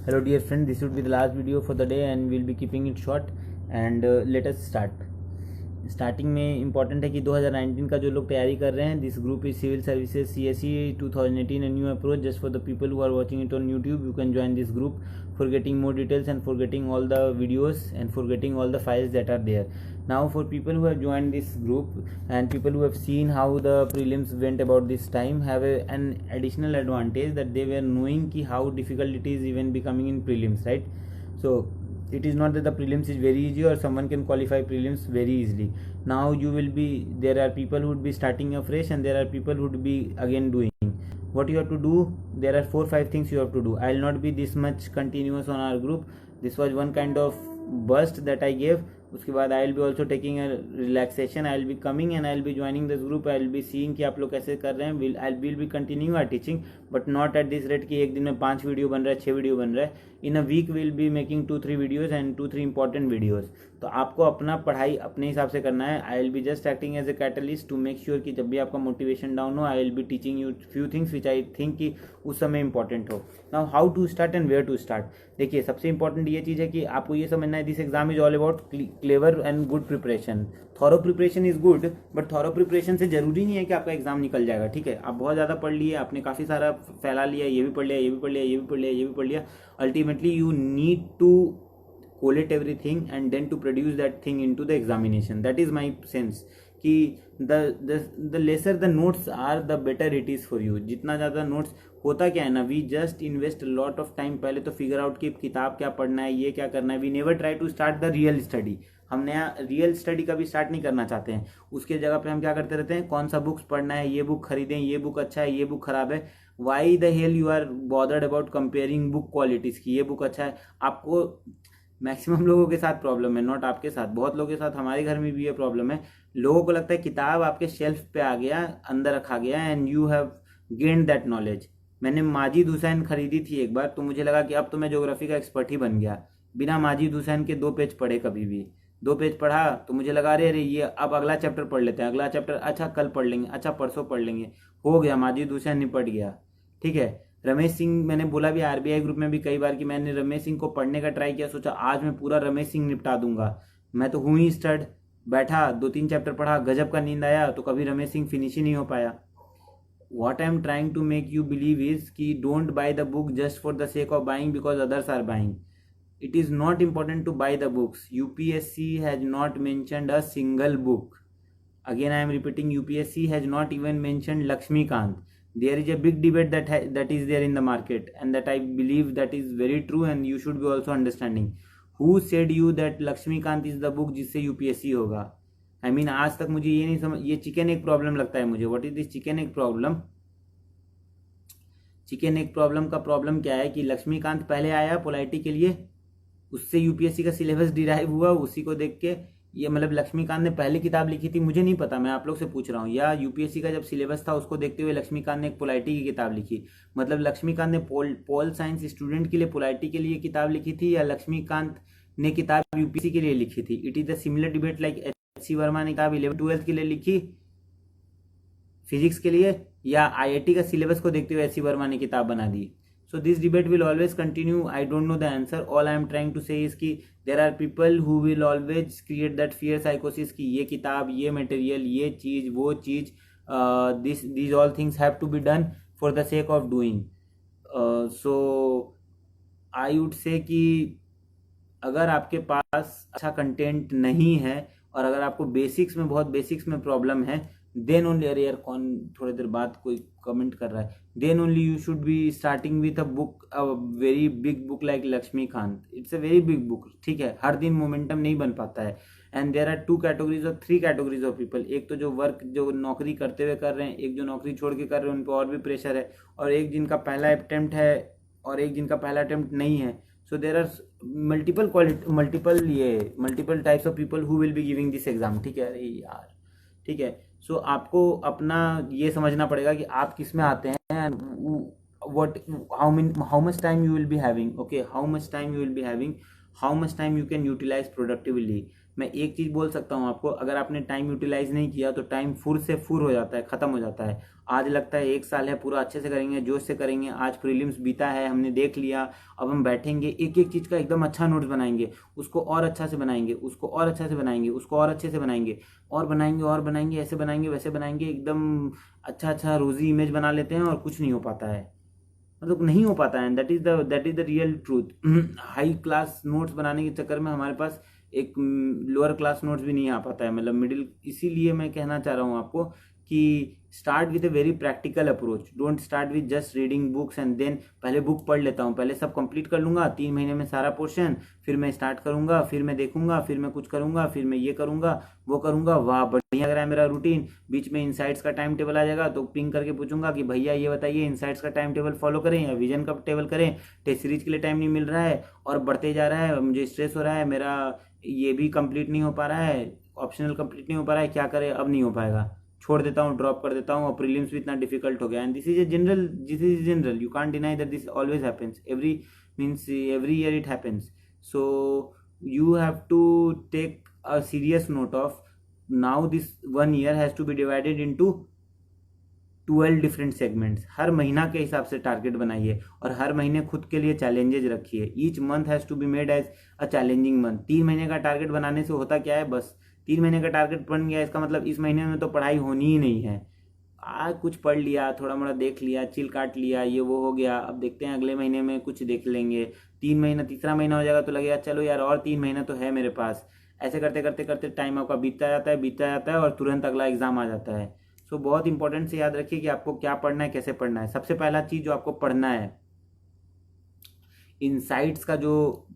Hello dear friend, this would be the last video for the day and we'll be keeping it short and let us start. Starting में important है कि 2019 का जो लोग तैयारी कर रहे हैं, this group is civil services CSE 2018 a new approach just for the people who are watching it on YouTube. You can join this group for getting more details and for getting all the videos and for getting all the files that are there. Now for people who have joined this group and people who have seen how the prelims went about this time have an additional advantage that they were knowing ki how difficult it is even becoming in prelims, right? So it is not that the prelims is very easy or someone can qualify prelims very easily. Now you will be, there are people who would be starting afresh and there are people who would be again doing. What you have to do, there are 4-5 things you have to do. I will not be this much continuous on our group. This was one kind of burst that I gave. उसके बाद आई will B also taking a relaxation. I will be coming and I will be joining this group. I will be seeing कि आप लोग कैसे कर रहे हैं. आई will B continue our teaching but not at this rate कि एक दिन में 5 वीडियो बन रहा है, 6 वीडियो बन रहा है. In a week will be making 2-3 videos and 2-3 important videos. तो आपको अपना पढ़ाई अपने हिसाब से करना है. I will be just acting as a catalyst to make sure कि जब भी आपका मोटिवेशन डाउन हो, I will be teaching you few things which I think कि उस समय इंपॉर्टेंट हो. Now how to start and where to start. देखिए सबसे इंपॉर्टेंट ये चीज़ है कि आपको ये समझना है this exam is all about clever and good preparation. Thorough preparation is good but thorough preparation से जरूरी नहीं है कि आपका एग्जाम निकल जाएगा. ठीक है, आप बहुत ज़्यादा पढ़ लिए, आपने काफ़ी सारा फैला लिया, ये भी पढ़ लिया, ये भी पढ़ लिया, ये भी पढ़ लिया, ये भी पढ़ लिया. Ultimately you need to collate everything and then to produce that thing into the examination. That is my sense कि the lesser the notes are the better it is for you. जितना ज़्यादा नोट्स होता क्या है ना, we just invest lot of time पहले तो figure out कि किताब क्या पढ़ना है, ये क्या करना है. We never try to start the real study. हम नया रियल स्टडी कभी स्टार्ट नहीं करना चाहते हैं. उसके जगह पे हम क्या करते रहते हैं, कौन सा बुक्स पढ़ना है, ये बुक खरीदें, ये बुक अच्छा है, ये बुक खराब है. Why the hell you are bothered about comparing book qualities की, ये बुक अच्छा है. आपको मैक्सिमम लोगों के साथ प्रॉब्लम है, नॉट आपके साथ, बहुत लोगों के साथ, हमारे घर में भी ये प्रॉब्लम है. लोगों को लगता है किताब आपके शेल्फ पे आ गया, अंदर रखा गया and you have gained that knowledge. मैंने माजिद हुसैन खरीदी थी एक बार, तो मुझे लगा कि अब तो मैं ज्योग्राफी का एक्सपर्ट ही बन गया. बिना माजिद हुसैन के 2 पेज पढ़े, कभी भी 2 पेज पढ़ा तो मुझे लगा अरे ये अब अगला चैप्टर पढ़ लेते हैं, अगला चैप्टर अच्छा कल पढ़ लेंगे, अच्छा परसों पढ़ लेंगे, हो गया माजिद हुसैन निपट गया. ठीक है, रमेश सिंह, मैंने बोला भी RBI ग्रुप में भी कई बार कि मैंने रमेश सिंह को पढ़ने का ट्राई किया, सोचा आज मैं पूरा रमेश सिंह निपटा दूंगा. मैं तो हूँ ही स्टड, बैठा 2-3 चैप्टर पढ़ा, गजब का नींद आया, तो कभी रमेश सिंह फिनिश ही नहीं हो पाया. What I am trying to make you believe is कि don't buy the book just for the sake of buying because others are buying. It is not important to buy the books. UPSC has not mentioned a single book. Again I am repeating, UPSC has not even mentioned Lakshmikant. There is a big debate that is there in the market and that I believe that is very true and you should be also understanding. Who said you that Lakshmikant is the book जिससे UPSC होगा? I mean आज तक मुझे ये नहीं समझ, ये chicken egg problem लगता है मुझे. What is this chicken egg problem? Chicken egg problem का प्रॉब्लम क्या है कि लक्ष्मीकांत पहले आया पोलाइटी के लिए, उससे UPSC का सिलेबस डिराइव हुआ, उसी को देख के ये मतलब लक्ष्मीकांत ने पहले किताब लिखी थी, मुझे नहीं पता, मैं आप लोग से पूछ रहा हूँ, या UPSC का जब सिलेबस था उसको देखते हुए लक्ष्मीकांत ने एक पोलाइटी की किताब लिखी. मतलब लक्ष्मीकांत ने पोल साइंस स्टूडेंट के लिए पोलाइटी के लिए किताब लिखी थी या लक्ष्मीकांत ने किताब UPSC के लिए लिखी थी. It is the similar debate like HC Verma ने किताब 11th-12th के लिए लिखी फिजिक्स के लिए, या IIT का सिलेबस को देखते हुए HC वर्मा ने किताब बना दी. So this debate will always continue. I don't know the answer. All I am trying to say is कि there are people who will always create that fear psychosis कि ये किताब, ये material, ये चीज़, वो चीज़, these all things have to be done for the sake of doing. So I would say कि अगर आपके पास अच्छा कंटेंट नहीं है और अगर आपको बेसिक्स में, बहुत बेसिक्स में प्रॉब्लम है, देन ओनली, अरे यार कौन थोड़ी देर बाद कोई कमेंट कर रहा है, then only you should be starting with a book, a very big book like Laxmikanth. It's a very big book. ठीक है, हर दिन मोमेंटम नहीं बन पाता है. एंड देयर आर 2 कैटेगरीज और 3 कैटेगरीज ऑफ पीपल. एक तो जो वर्क, जो नौकरी करते हुए कर रहे हैं, एक जो नौकरी छोड़ के कर रहे हैं, उन पर और भी प्रेशर है, और एक जिनका पहला अटेम्प्ट है और एक जिनका पहला अटेम्प्ट नहीं है. So there are multiple types of people who will be giving this exam. ठीक है, अरे यार ठीक है. सो आपको अपना ये समझना पड़ेगा कि आप किस में आते हैं and what how much time you will be having. Okay, how much time you will be having, how much time you can utilize productively. मैं एक चीज़ बोल सकता हूँ आपको, अगर आपने टाइम यूटिलाइज नहीं किया तो टाइम फुर से फुर हो जाता है, ख़त्म हो जाता है। आज लगता है 1 साल है, पूरा अच्छे से करेंगे, जोश से करेंगे, आज प्रीलिम्स बीता है, हमने देख लिया, अब हम बैठेंगे एक एक चीज़ का एकदम अच्छा नोट्स बनाएंगे, उसको और अच्छा से बनाएंगे, उसको और अच्छा से बनाएंगे, उसको और अच्छे से बनाएंगे, और बनाएंगे और बनाएंगे, ऐसे बनाएंगे वैसे बनाएंगे, एकदम अच्छा अच्छा रोजी इमेज बना लेते हैं और कुछ नहीं हो पाता है, मतलब नहीं हो पाता है। That is the real truth. High class notes बनाने के चक्कर में हमारे पास एक लोअर क्लास नोट्स भी नहीं आ पाता है, मतलब मिडिल। इसीलिए मैं कहना चाह रहा हूँ आपको कि start with a very practical approach, don't start with just reading books and then पहले बुक पढ़ लेता हूँ, पहले सब कंप्लीट कर लूंगा 3 महीने में सारा पोर्शन, फिर मैं स्टार्ट करूंगा, फिर मैं देखूंगा, फिर मैं कुछ करूंगा, फिर मैं ये करूंगा वो करूंगा, वाह बढ़िया लग रहा है मेरा रूटीन। बीच में इनसाइट्स का टाइम टेबल आ जाएगा तो पिंग करके पूछूंगा कि भैया ये बताइए इनसाइट्स का टाइम टेबल फॉलो करें या विजन का टेबल करें, टेस्ट सीरीज के लिए टाइम नहीं मिल रहा है और बढ़ते जा रहा है, मुझे स्ट्रेस हो रहा है, मेरा ये भी कंप्लीट नहीं हो पा रहा है, ऑप्शनल कंप्लीट नहीं हो पा रहा है, क्या करें, अब नहीं हो पाएगा, छोड़ देता हूँ, ड्रॉप कर देता हूँ, और प्रीलिम्स भी इतना डिफिकल्ट हो गया। And this is general, you can't deny that this always happens, every year it happens. So you have to take a serious note of now this 1 year has to be divided into 12 different segments. हर महीना के हिसाब से target बनाइए और हर महीने खुद के लिए चैलेंजेज रखिए। Each month has to be made as a challenging month. 3 महीने का टारगेट बनाने से होता क्या है, बस 3 महीने का टारगेट बन गया, इसका मतलब इस महीने में तो पढ़ाई होनी ही नहीं है। आज कुछ पढ़ लिया, थोड़ा मोड़ा देख लिया, चिल काट लिया, ये वो हो गया, अब देखते हैं अगले महीने में कुछ देख लेंगे। 3 महीना, तीसरा महीना हो जाएगा तो लगेगा चलो यार और 3 महीना तो है मेरे पास। ऐसे करते करते करते टाइम आपका बीतता जाता है और तुरंत अगला एग्जाम आ जाता है। सो बहुत इंपॉर्टेंट से याद रखिए कि आपको क्या पढ़ना है, कैसे पढ़ना है। सबसे पहला चीज़ जो आपको पढ़ना है, इनसाइट्स का जो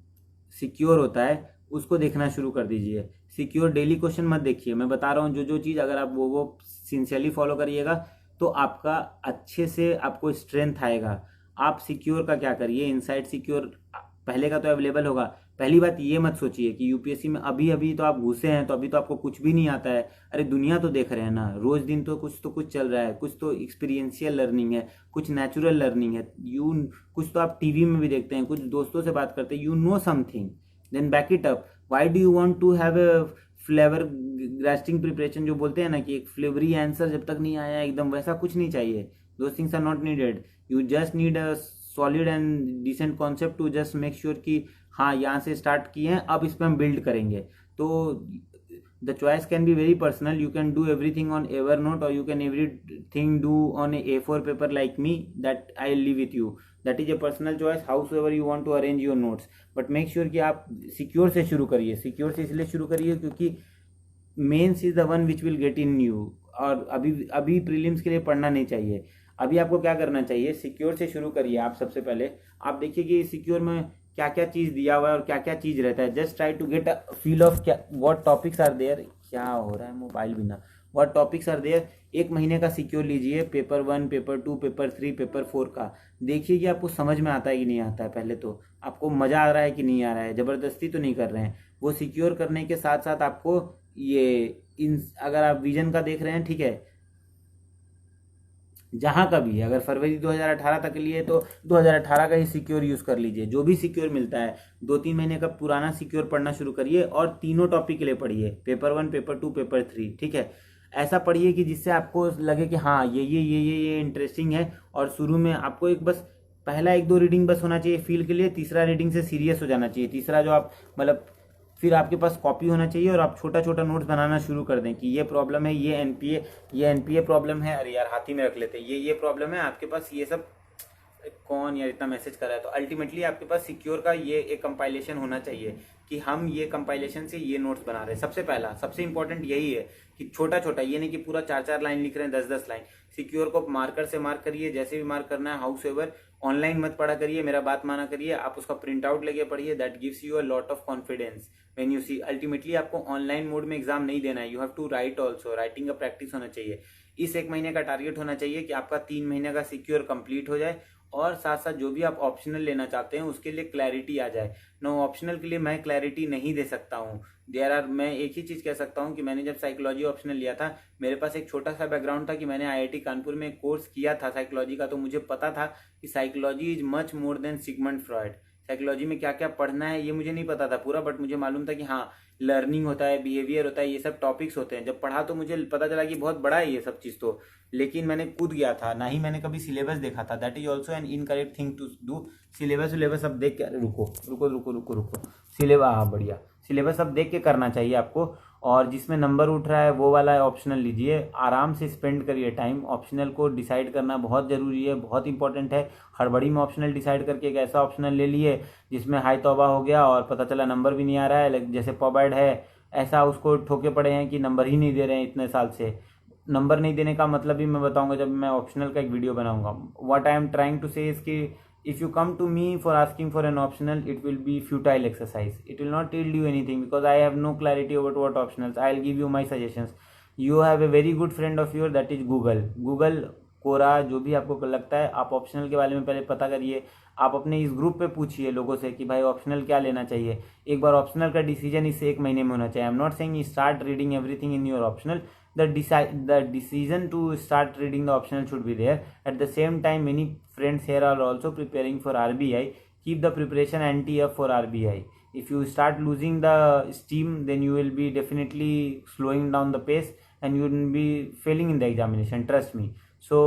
सिक्योर होता है उसको देखना शुरू कर दीजिए। सिक्योर डेली क्वेश्चन मत देखिए, मैं बता रहा हूँ जो जो चीज़ अगर आप वो सिंसियरली फॉलो करिएगा तो आपका अच्छे से आपको स्ट्रेंथ आएगा। आप सिक्योर का क्या करिए, इनसाइट सिक्योर पहले का तो अवेलेबल होगा। पहली बात ये मत सोचिए कि यूपीएससी में अभी अभी तो आप घुसे हैं तो अभी तो आपको कुछ भी नहीं आता है। अरे दुनिया तो देख रहे हैं ना, रोज दिन तो कुछ चल रहा है, कुछ तो एक्सपीरियंशियल लर्निंग है, कुछ नेचुरल लर्निंग है, कुछ तो आप टीवी में भी देखते हैं, कुछ दोस्तों से बात करते हैं, you know something, then back it up. Why do you want to have a flavour ग्रास्टिंग प्रिपरेशन, जो बोलते हैं ना कि एक फ्लेवरी आंसर जब तक नहीं आया एकदम, वैसा कुछ नहीं चाहिए। Those things are not needed, you just need a solid and decent concept to just make sure कि हाँ यहाँ से स्टार्ट किए हैं, अब इस पर हम बिल्ड करेंगे। तो the choice can be very personal, you can do everything on Evernote और you can everything do on A4 paper like me, that I live with you, that is a personal choice, however you want to arrange your notes. But make sure कि आप secure से शुरू करिए। Secure से इसलिए शुरू करिए क्योंकि mains is the one which will get in you, और अभी अभी प्रीलिम्स के लिए पढ़ना नहीं चाहिए। अभी आपको क्या करना चाहिए, सिक्योर से शुरू करिए। आप सबसे पहले आप देखिए कि सिक्योर में क्या क्या चीज़ दिया हुआ है और क्या क्या चीज़ रहता है। Just try to get a feel of क्या व्हाट टॉपिक्स आर देयर। क्या हो रहा है मोबाइल बिना, व्हाट टॉपिक्स आर देयर। 1 महीने का सिक्योर लीजिए, पेपर 1, पेपर 2, पेपर 3, पेपर 4 का। देखिए कि आपको समझ में आता है कि नहीं आता है, पहले तो आपको मज़ा आ रहा है कि नहीं आ रहा है, ज़बरदस्ती तो नहीं कर रहे हैं। वो सिक्योर करने के साथ साथ आपको अगर आप विजन का देख रहे हैं, ठीक है, जहाँ का भी, अगर फरवरी 2018 तक के लिए तो 2018 का ही सिक्योर यूज़ कर लीजिए। जो भी सिक्योर मिलता है 2-3 महीने का पुराना सिक्योर पढ़ना शुरू करिए और तीनों टॉपिक के लिए पढ़िए, पेपर 1, पेपर 2, पेपर 3, ठीक है। ऐसा पढ़िए कि जिससे आपको लगे कि हाँ ये इंटरेस्टिंग है। और शुरू में आपको एक बस पहला 1-2 रीडिंग बस होना चाहिए फील के लिए, तीसरा रीडिंग से सीरियस हो जाना चाहिए। तीसरा जो आप मतलब फिर आपके पास कॉपी होना चाहिए और आप छोटा छोटा नोट्स बनाना शुरू कर दें कि ये प्रॉब्लम है, ये एनपीए प्रॉब्लम है, अरे यार हाथ ही में रख लेते हैं, ये प्रॉब्लम है आपके पास, ये सब कौन यार इतना मैसेज कर रहा है। तो अल्टीमेटली आपके पास सिक्योर का ये एक कंपाइलेशन होना चाहिए कि हम ये कंपाइलेशन से ये नोट्स बना रहे हैं। सबसे पहला सबसे इंपॉर्टेंट यही है कि छोटा छोटा, ये नहीं कि पूरा 4-4 लाइन लिख रहे हैं, 10-10 लाइन। सिक्योर को मार्कर से मार्क करिए, जैसे भी मार्क करना है, हाउस एवर। ऑनलाइन मत पढ़ा करिए, मेरा बात माना करिए, आप उसका प्रिंट आउट लेके पढ़िए, that gives you a lot of confidence when you see. Ultimately आपको ऑनलाइन मोड में एग्जाम नहीं देना है, you have to write also, writing का प्रैक्टिस होना चाहिए। इस 1 महीने का टारगेट होना चाहिए कि आपका 3 महीने का सिक्योर कंप्लीट हो जाए और साथ साथ जो भी आप ऑप्शनल लेना चाहते हैं उसके लिए क्लैरिटी आ जाए। नो ऑप्शनल के लिए मैं क्लैरिटी नहीं दे सकता हूँ। मैं एक ही चीज़ कह सकता हूँ कि मैंने जब साइकोलॉजी ऑप्शनल लिया था, मेरे पास एक छोटा सा बैकग्राउंड था कि मैंने आईआईटी कानपुर में एक कोर्स किया था साइकोलॉजी का, तो मुझे पता था कि psychology is much more than Sigmund Freud. Psychology में क्या क्या पढ़ना है ये मुझे नहीं पता था पूरा, बट मुझे मालूम था कि हाँ लर्निंग होता है, बिहेवियर होता है, ये सब टॉपिक्स होते हैं। जब पढ़ा तो मुझे पता चला कि बहुत बड़ा है ये सब चीज़ तो, लेकिन मैंने कूद गया था, ना ही मैंने कभी सिलेबस देखा था। That is also an incorrect thing to do. Syllabus अब देख के, अरे रुको रुको रुको रुको रुको, सिलेबस, हाँ बढ़िया, सिलेबस अब देख के करना चाहिए आपको। और जिसमें नंबर उठ रहा है वो वाला ऑप्शनल लीजिए, आराम से स्पेंड करिए टाइम। ऑप्शनल को डिसाइड करना बहुत ज़रूरी है, बहुत इंपॉर्टेंट है। हड़बड़ी में ऑप्शनल डिसाइड करके एक ऐसा ऑप्शनल ले लिए जिसमें हाई तौबा हो गया और पता चला नंबर भी नहीं आ रहा है, जैसे पॉबैड है ऐसा उसको ठोके पड़े हैं कि नंबर ही नहीं दे रहे हैं इतने साल से। नंबर नहीं देने का मतलब भी मैं बताऊंगा जब मैं ऑप्शनल का एक वीडियो बनाऊंगा। What I am trying to say is कि if you come to me for asking for an optional, it will be futile exercise. It will not yield you anything because I have no clarity about what optionals. I'll give you my suggestions. You have a very good friend of yours, that is Google कोरा, जो भी आपको लगता है आप optional के बारे में पहले पता करिए। आप अपने इस ग्रुप पे पूछिए लोगों से कि भाई ऑप्शनल क्या लेना चाहिए। एक बार ऑप्शनल का डिसीजन इस 1 महीने में होना चाहिए। I am not saying start reading everything in your optional. The decision to start reading the optional should be there. At the same time, many friends here are also preparing for RBI. Keep the preparation ante up for RBI. If you start losing the steam, then you will be definitely slowing down the pace and you will be failing in the examination, trust me. So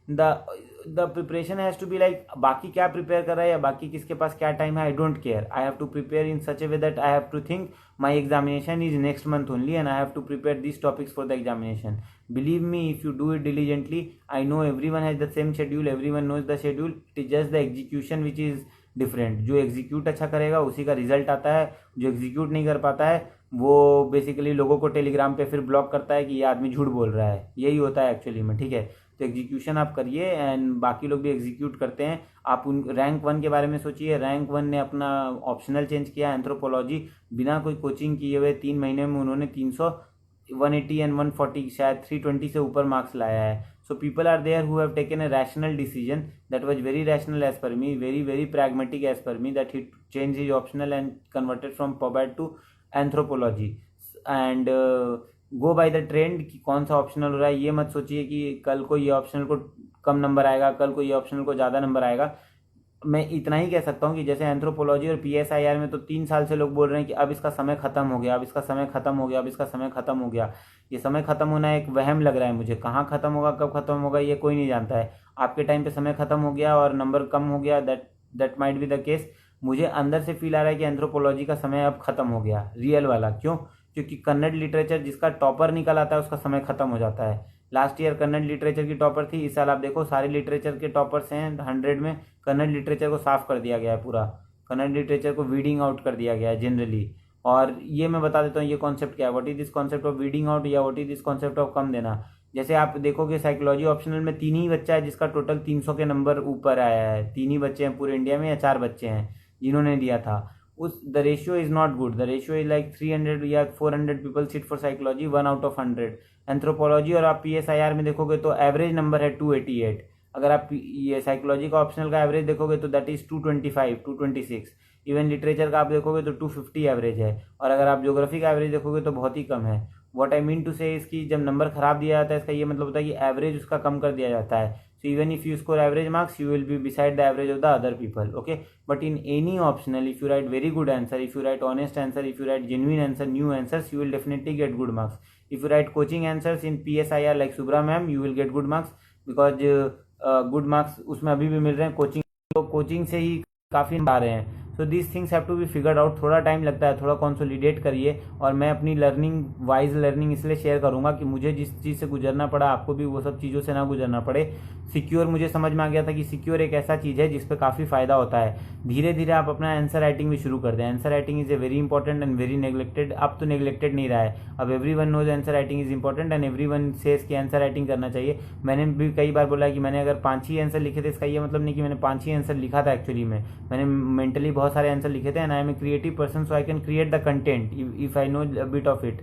the preparation has to be like, बाकी क्या prepare कर रहा है या बाकी किसके पास क्या time है, I don't care. I have to prepare in such a way that I have to think my examination is next month only and I have to prepare this topics for the examination. Believe me, if you do it diligently, I know everyone has the same schedule, everyone knows the schedule. It is just the execution which is different. जो execute अच्छा करेगा उसी का result आता है, जो execute नहीं कर पाता है वो बेसिकली लोगों को टेलीग्राम पे फिर ब्लॉक करता है कि ये आदमी झूठ बोल रहा है। यही होता है एक्चुअली में, ठीक है। तो एग्जीक्यूशन आप करिए एंड बाकी लोग भी एग्जीक्यूट करते हैं। आप उन रैंक 1 के बारे में सोचिए। रैंक 1 ने अपना ऑप्शनल चेंज किया, एंथ्रोपोलॉजी, बिना कोई कोचिंग किए हुए 3 महीने में उन्होंने 300, 180 एंड 140 शायद 320 से ऊपर मार्क्स लाया है। So people are there who have taken a rational decision that was very rational as per me, very very pragmatic as per me, that he change his optional and converted from pub ad to anthropology and go by the trend कि कौन सा optional हो रहा है। ये मत सोचिए कि कल को ये ऑप्शनल को कम नंबर आएगा, कल को ये ऑप्शनल को ज़्यादा नंबर आएगा। मैं इतना ही कह सकता हूँ कि जैसे एंथ्रोपोलॉजी और PSIR में तो 3 साल से लोग बोल रहे हैं कि अब इसका समय खत्म हो गया, अब इसका समय खत्म हो गया, अब इसका समय खत्म हो गया। ये समय खत्म होना एक वहम लग रहा है मुझे। कहाँ खत्म होगा, कब खत्म होगा, ये कोई नहीं जानता है। आपके टाइम पे समय खत्म हो गया और नंबर कम हो गया, that might be the case. मुझे अंदर से फील आ रहा है कि एंथ्रोपोलॉजी का समय अब खत्म हो गया, रियल वाला। क्यों? क्योंकि कन्नड़ लिटरेचर जिसका टॉपर निकल आता है उसका समय खत्म हो जाता है। लास्ट ईयर कन्नड़ लिटरेचर की टॉपर थी, इस साल आप देखो सारे लिटरेचर के टॉपर्स हैं 100 में। कन्नड़ लिटरेचर को साफ कर दिया गया है पूरा, कन्नड़ लिटरेचर को वीडिंग आउट कर दिया गया है जनरली। और ये मैं बता देता हूँ ये कॉन्सेप्ट क्या है, what is this concept of weeding out या what is this concept of कम देना। जैसे आप देखोगे साइकोलॉजी ऑप्शनल में 3 ही बच्चा है जिसका टोटल 300 के नंबर ऊपर आया है। 3 ही बच्चे हैं पूरे इंडिया में, या 4 बच्चे हैं जिन्होंने दिया था। उस the ratio is not good. The ratio is like 300 या 400 people sit for psychology, 1 out of 100। Anthropology और आप PSIR में देखोगे तो एवरेज नंबर है 288। अगर आप ये साइकोलॉजी का ऑप्शनल का एवरेज देखोगे तो दैट इज 225, 226। इवन लिटरेचर का आप देखोगे तो 250 एवरेज है। और अगर आप ज्योग्राफी का एवरेज देखोगे तो बहुत ही कम है। व्हाट आई मीन टू से इसकी जब नंबर खराब दिया जाता है इसका ये मतलब होता है कि एवरेज उसका कम कर दिया जाता है। So even if you score average marks, you will be beside the average of the other people, okay? But in any optional, if you write very good answer, if you write honest answer, if you write genuine answer, new answers, you will definitely get good marks. If you write coaching answers in PSIR like Subra ma'am, you will get good marks because good marks उसमें अभी भी मिल रहे हैं। Coaching से ही काफ़ी आ रहे हैं। So this things have to be figured out. थोड़ा टाइम लगता है, थोड़ा कंसोलिडेट करिए। और मैं अपनी वाइज लर्निंग इसलिए शेयर करूंगा कि मुझे जिस चीज़ से गुजरना पड़ा आपको भी वो सब चीज़ों से ना गुजरना पड़े। सिक्योर मुझे समझ में आ गया था कि सिक्योर एक ऐसा चीज़ है जिस पे काफ़ी फ़ायदा होता है। धीरे धीरे आप अपना आंसर राइटिंग भी शुरू कर दें। Answer writing is a very important and very neglected. अब तो नेग्लेक्टेड नहीं रहा है, अब everyone knows answer writing is important and everyone says कि आंसर राइटिंग करना चाहिए। मैंने भी कई बार बोला कि मैंने अगर 5 ही आंसर लिखे थे, इसका ये मतलब नहीं कि मैंने 5 ही आंसर लिखा था। एक्चुअली में मैंने मेंटली बहुत सारे आंसर लिखे थे and I am a creative person, so I can create the content if I know a bit of it.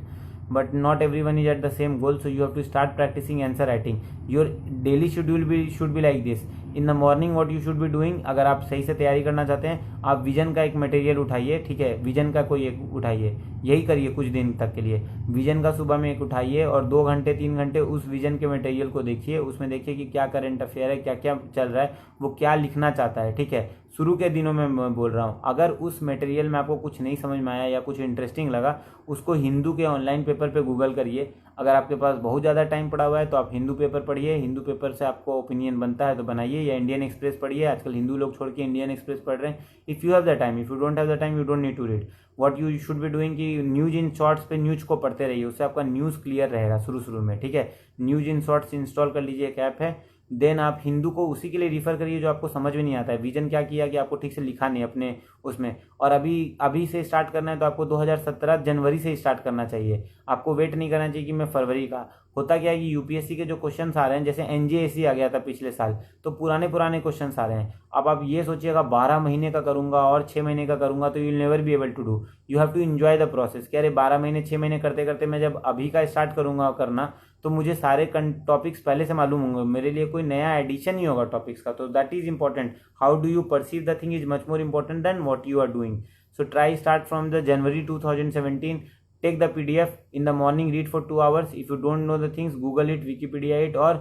But not everyone is at the same goal, so you have to start practicing answer writing. Your daily schedule should be like this. In the morning what you should be doing, अगर आप सही से तैयारी करना चाहते हैं, आप vision का एक मटेरियल उठाइए, ठीक है, विजन का कोई एक उठाइए, यही करिए कुछ दिन तक के लिए। विजन का सुबह में एक उठाइए और 2 घंटे 3 घंटे उस विजन के मटेरियल को देखिए। उसमें देखिए कि क्या करंट अफेयर है, क्या क्या चल रहा है, वो क्या लिखना चाहता है, ठीक है। शुरू के दिनों में मैं बोल रहा हूँ, अगर उस मटेरियल में आपको कुछ नहीं समझ में आया या कुछ इंटरेस्टिंग लगा, उसको हिंदू के ऑनलाइन पेपर पे गूगल करिए। अगर आपके पास बहुत ज़्यादा टाइम पड़ा हुआ है तो आप हिंदू पेपर पढ़िए, हिंदू पेपर से आपको ओपिनियन बनता है तो बनाइए, या इंडियन एक्सप्रेस पढ़िए। आजकल हिंदू लोग छोड़ के इंडियन एक्सप्रेस पढ़ रहे हैं। If you have the time, if you don't have the time, you don't need to read. What you should be doing कि न्यूज इन शॉर्ट्स पे न्यूज को पढ़ते रहिए, उससे आपका न्यूज़ क्लियर रहेगा शुरू में, ठीक है। न्यूज इन शॉर्ट्स इंस्टॉल कर लीजिए, एक ऐप है। देन आप हिंदू को उसी के लिए रिफ़र करिए जो आपको समझ में नहीं आता है। विजन क्या किया कि आपको ठीक से लिखा नहीं अपने उसमें, और अभी से स्टार्ट करना है तो आपको 2017 जनवरी से स्टार्ट करना चाहिए। आपको वेट नहीं करना चाहिए कि मैं फरवरी का। होता क्या है कि यूपीएससी के जो क्वेश्चंस आ रहे हैं, जैसे एनजेएसी आ गया था पिछले साल, तो पुराने क्वेश्चंस आ रहे हैं। अब आप ये सोचिएगा 12 महीने का करूंगा और 6 महीने का करूंगा तो you will never be able to do. You have to enjoy the process. कि अरे 12 महीने 6 महीने करते करते मैं जब अभी का स्टार्ट करूंगा करना, तो मुझे सारे टॉपिक्स पहले से मालूम होंगे, मेरे लिए कोई नया एडिशन नहीं होगा टॉपिक्स का। तो that is important. How do you perceive the thing is much more important than what you are doing. So try start from the January 2017। Take the PDF in the morning, read for 2 hours. If you don't know the things, Google it, Wikipedia it और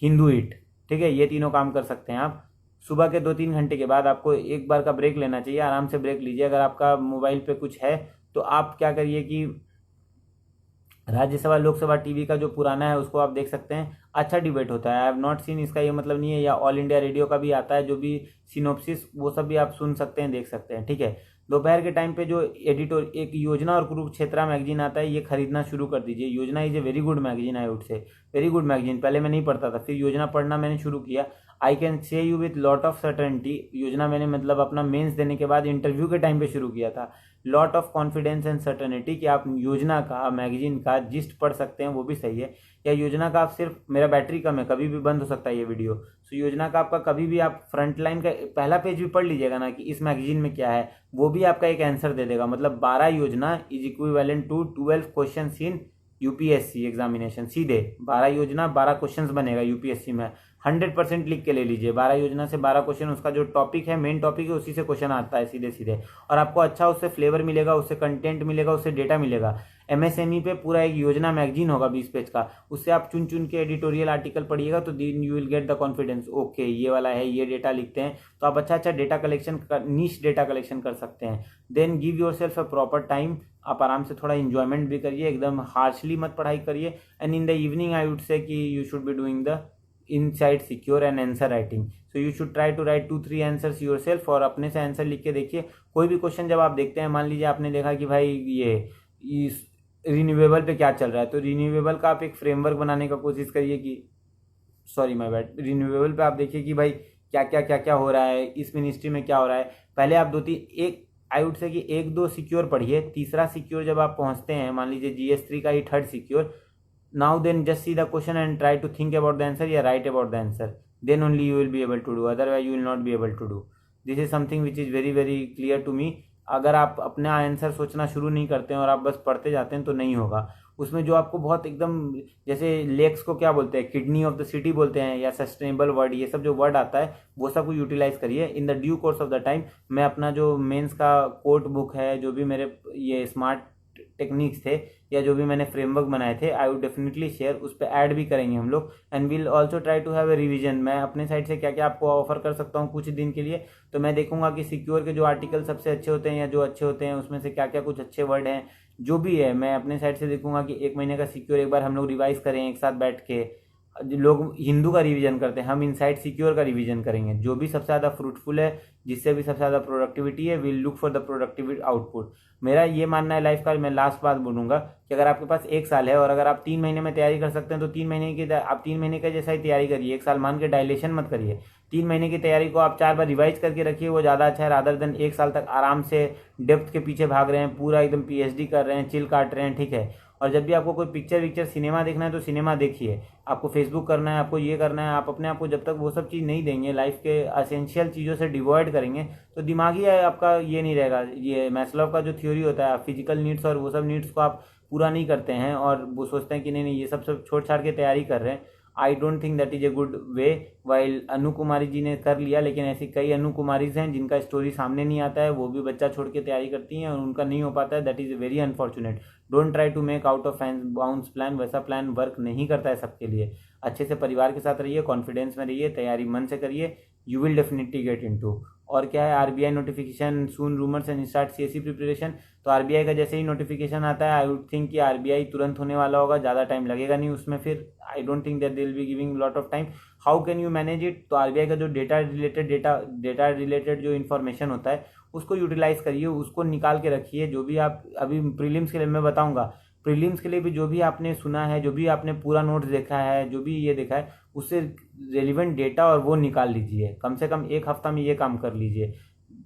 Hindu it, ठीक है। ये तीनों काम कर सकते हैं आप। सुबह के 2-3 घंटे के बाद आपको एक बार का ब्रेक लेना चाहिए, आराम से ब्रेक लीजिए। अगर आपका मोबाइल पे कुछ है तो आप क्या करिए कि राज्यसभा लोकसभा टीवी का जो पुराना है उसको आप देख सकते हैं, अच्छा डिबेट होता है। आई हैव नॉट सीन, इसका ये मतलब नहीं है, या ऑल इंडिया रेडियो का भी आता है जो भी सिनोप्सिस, वो सब भी आप सुन सकते हैं, देख सकते हैं, ठीक है। दोपहर के टाइम पे जो एडिटोर एक योजना और कुरुक्षेत्रा मैगजीन आता है, ये खरीदना शुरू कर दीजिए। योजना is a very good magazine, I would से वेरी गुड मैगजीन। पहले मैं नहीं पढ़ता था, फिर योजना पढ़ना मैंने शुरू किया। I can say you with lot of certainty, योजना मैंने मतलब अपना मेंस देने के बाद इंटरव्यू के टाइम पे शुरू किया था। Lot of confidence and certainty कि आप योजना का मैगजीन का जिस्ट पढ़ सकते हैं, वो भी सही है। या योजना का आप सिर्फ, मेरा बैटरी कम है, कभी भी बंद हो सकता है ये वीडियो, सो योजना का आपका कभी भी आप फ्रंट लाइन का पहला पेज भी पढ़ लीजिएगा ना कि इस मैगजीन में क्या है, वो भी आपका एक आंसर दे देगा। मतलब 12 Yojana is equivalent to 12 question in UPSC examination. सीधे 12 योजना 12 क्वेश्चन बनेगा यूपीएससी में। 100% लिख के ले लीजिए, 12 योजना से 12 क्वेश्चन, उसका जो टॉपिक है, मेन टॉपिक है, उसी से क्वेश्चन आता है सीधे सीधे। और आपको अच्छा उससे फ्लेवर मिलेगा, उससे कंटेंट मिलेगा, उससे डेटा मिलेगा। MSME पे पूरा एक योजना मैगजीन होगा 20 पेज का, उससे आप चुन चुन के एडिटोरियल आर्टिकल पढ़िएगा तो then you will get the confidence. Okay, ये वाला है, ये डेटा लिखते हैं, तो आप अच्छा data collection, niche data collection कर सकते हैं। Then give yourself a proper time, आप आराम से थोड़ा इंजॉयमेंट भी करिए, एकदम हार्शली मत पढ़ाई करिए। And in the evening I would say कि you should be doing the inside secure and answer writing. So you should try to write 2-3 answers yourself, और अपने से आंसर लिख के देखिए। कोई भी क्वेश्चन जब आप देखते हैं, मान लीजिए आपने देखा कि भाई ये रिन्यूएबल पे क्या चल रहा है, तो रिन्यूएबल का आप एक फ्रेमवर्क बनाने का कोशिश करिए कि, सॉरी माय बैड, रिन्यूएबल पे आप देखिए कि भाई क्या हो रहा है, इस मिनिस्ट्री में क्या हो रहा है। पहले आप 2-3 एक आई वुड से कि 1-2 सिक्योर पढ़िए, तीसरा सिक्योर जब आप पहुंचते हैं, मान लीजिए GS3 का ही 3rd secure, now then just see the question and try to think about the answer या write about the answer, then only you will be able to do, otherwise you will not be able to do. This is something which is very very clear to me. अगर आप अपना answer सोचना शुरू नहीं करते हैं और आप बस पढ़ते जाते हैं तो नहीं होगा। उसमें जो आपको बहुत एकदम, जैसे लेक्स को क्या बोलते हैं, किडनी ऑफ द सिटी बोलते हैं, या सस्टेनेबल वर्ड, ये सब जो वर्ड आता है वो सब को यूटिलाइज करिए in the due course of the time. मैं अपना जो मेंस का कोट बुक है, जो भी मेरे ये स्मार्ट टेक्निक्स थे या जो भी मैंने फ्रेमवर्क बनाए थे, आई वुड डेफिनेटली शेयर, उस पर ऐड भी करेंगे हम लोग। And will also try to have a revision. मैं अपने साइड से क्या क्या आपको ऑफर कर सकता हूँ कुछ दिन के लिए, तो मैं देखूंगा कि सिक्योर के जो आर्टिकल सबसे अच्छे होते हैं या जो अच्छे होते हैं उसमें से क्या क्या कुछ अच्छे वर्ड हैं, जो भी है मैं अपने साइड से देखूंगा कि 1 महीने का सिक्योर एक बार हम लोग रिवाइज करें एक साथ बैठ के। लोग हिंदू का रिवीजन करते हैं, हम इनसाइड सिक्योर का रिवीजन करेंगे। जो भी सबसे ज़्यादा फ्रूटफुल है, जिससे भी सबसे ज़्यादा प्रोडक्टिविटी है, will look for the productivity output. मेरा ये मानना है लाइफ का, मैं लास्ट बात बोलूँगा कि अगर आपके पास 1 साल है और अगर आप 3 महीने में तैयारी कर सकते हैं तो 3 महीने की आप 3 महीने का जैसा ही तैयारी करिए। 1 साल मान के डायलेशन मत करिए। 3 महीने की तैयारी को आप 4 बार रिवाइज करके रखिए, वो ज़्यादा अच्छा है रादर देन 1 साल तक आराम से डेप्थ के पीछे भाग रहे हैं, पूरा एकदम PhD कर रहे हैं, चिल काट रहे हैं, ठीक है। और जब भी आपको कोई पिक्चर सिनेमा देखना है तो सिनेमा देखिए। आपको फेसबुक करना है, आपको ये करना है, आप अपने आप को जब तक वो सब चीज़ नहीं देंगे, लाइफ के एसेंशियल चीज़ों से डिवॉइड करेंगे, तो दिमागी आपका ये नहीं रहेगा। ये मैस्लो का जो थ्योरी होता है, फिजिकल नीड्स और वो सब नीड्स को आप पूरा नहीं करते हैं और वो सोचते हैं कि नहीं ये सब छोड़ छाड़ के तैयारी कर रहे हैं। I don't think that is a good way. While Anu Kumari ji ने कर लिया, लेकिन ऐसी कई अनु कुमारीज हैं जिनका स्टोरी सामने नहीं आता है, वो भी बच्चा छोड़ के तैयारी करती हैं और उनका नहीं हो पाता है। That is very unfortunate. Don't try to make out of bounds plan, वैसा प्लान वर्क नहीं करता है सबके लिए। अच्छे से परिवार के साथ रहिए, कॉन्फिडेंस में रहिए, तैयारी मन से करिए, you will definitely get into. और क्या है, RBI notification soon rumours and start CSC preparation. तो आरबीआई का जैसे ही नोटिफिकेशन आता है, आई वुड थिंक कि आरबीआई तुरंत होने वाला होगा, ज़्यादा टाइम लगेगा नहीं उसमें। फिर आई don't think that they will be giving lot of time. How can you manage it? तो आरबीआई का जो डेटा रिलेटेड जो इन्फॉर्मेशन होता है उसको यूटिलाइज करिए, उसको निकाल के रखिए। जो भी आप अभी प्रीलिम्स के लिए मैं बताऊंगा, प्रीलिम्स के लिए भी जो भी आपने सुना है, जो भी आपने पूरा नोट्स देखा है, जो भी ये देखा है, उससे रेलिवेंट डेटा और वो निकाल लीजिए। कम से कम एक हफ्ता में ये काम कर लीजिए,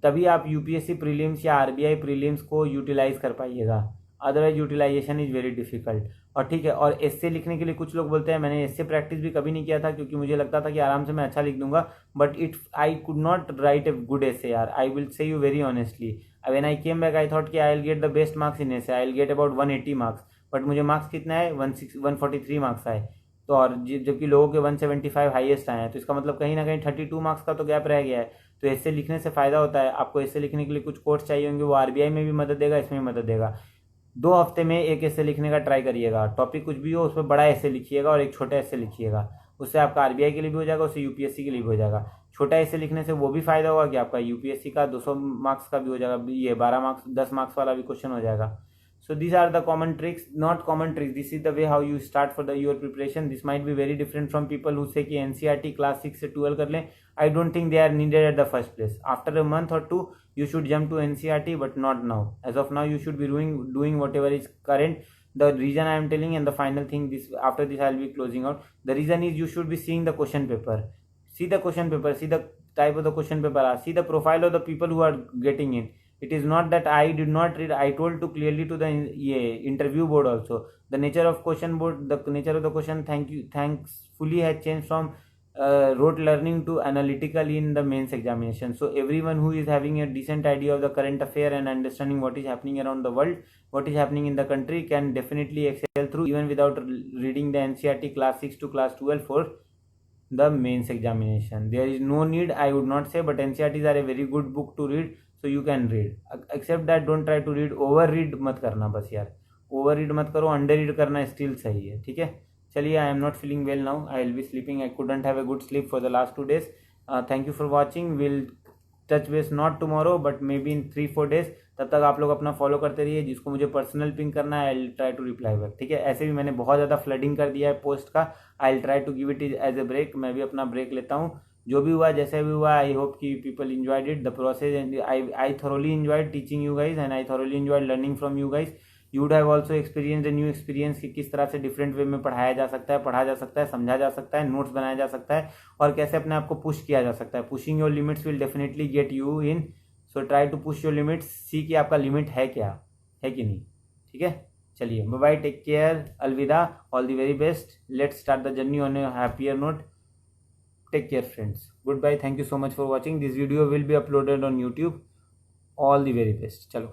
तभी आप यूपीएससी प्रीलिम्स या आरबीआई प्रीलिम्स को यूटिलाइज कर पाइएगा। Otherwise utilization is very difficult. और ठीक है, और एस्से लिखने के लिए कुछ लोग बोलते हैं, मैंने एस्से प्रैक्टिस भी कभी नहीं किया था क्योंकि मुझे लगता था कि आराम से मैं अच्छा लिख दूंगा, but I could not write a good essay यार। I will say you very honestly, when I came back I thought कि I will get the best marks in essay, I will get about 180 marks, but मुझे marks कितना है, 143 marks आए। तो और जबकि लोगों के 175 हाईएस्ट आए हैं, तो इसका मतलब कहीं ना कहीं 32 मार्क्स का तो गैप रह गया है। तो ऐसे लिखने से फ़ायदा होता है। आपको ऐसे लिखने के लिए कुछ कोर्स चाहिए होंगे, वो आरबीआई में भी मदद देगा, इसमें भी मदद देगा। 2 हफ्ते में एक ऐसे लिखने का ट्राई करिएगा। टॉपिक कुछ भी हो, उस पर बड़ा ऐसे लिखिएगा और एक छोटा ऐसे लिखिएगा। उससे आपका आरबीआई के लिए भी हो जाएगा, उससे यूपीएससी के लिए भी हो जाएगा। छोटा ऐसे लिखने से वो भी फ़ायदा होगा कि आपका यूपीएससी का 200 मार्क्स का भी हो जाएगा, ये 12 मार्क्स 10 मार्क्स वाला भी क्वेश्चन हो जाएगा। So these are the common tricks, not common tricks. This is the way how you start for your preparation. This might be very different from people who say कि NCERT class 6 से 12 कर लें. I don't think they are needed at the first place. After a month or 2, you should jump to NCERT, but not now. As of now, you should be doing whatever is current. The reason I am telling, and the final thing, after this I will be closing out. The reason is you should be seeing the question paper. See the question paper. See the type of the question paper. See the profile of the people who are getting in. It is not that I did not read. I told clearly to the interview board also. The nature of question board, the nature of the question, thankfully has changed from rote learning to analytical in the mains examination. So everyone who is having a decent idea of the current affair and understanding what is happening around the world, what is happening in the country, can definitely excel through even without reading the NCERT class 6 to class 12 for the mains examination. There is no need, I would not say, but NCERTs are a very good book to read. So you can read, except that don't try to read, over read मत करना बस यार, over read मत करो, under read करना still सही है, ठीक है। चलिए, I am not feeling well now, I will B sleeping, I couldn't have a good sleep for the last 2 days. Thank you for watching, will touch base not tomorrow but may be in 3-4 days. तब तक आप लोग अपना follow करते रहिए। जिसको मुझे personal ping करना है, I will try to reply back, ठीक है। ऐसे भी मैंने बहुत ज़्यादा फ्लडिंग कर दिया है पोस्ट का, I will try to give it as a break. मैं भी अपना ब्रेक लेता हूँ, जो भी हुआ जैसे भी हुआ। आई होप कि people enjoyed it, the process, and I thoroughly enjoyed teaching you guys, and I thoroughly enjoyed learning from you guys. You would have also experience new experience कि किस तरह से डिफरेंट वे में पढ़ाया जा सकता है, पढ़ा जा सकता है, समझा जा सकता है, नोट्स बनाया जा सकता है, और कैसे अपने आप को पुश किया जा सकता है. Pushing your limits will definitely get you in, so try to push your limits. See कि आपका लिमिट है क्या, है कि नहीं, ठीक है. चलिए, बाय बाय, टेक केयर, अलविदा, all the very best. Let's start the journey on A happier note. Take care friends. Goodbye. Thank you so much for watching. This video will be uploaded on YouTube. All the very best. Chalo.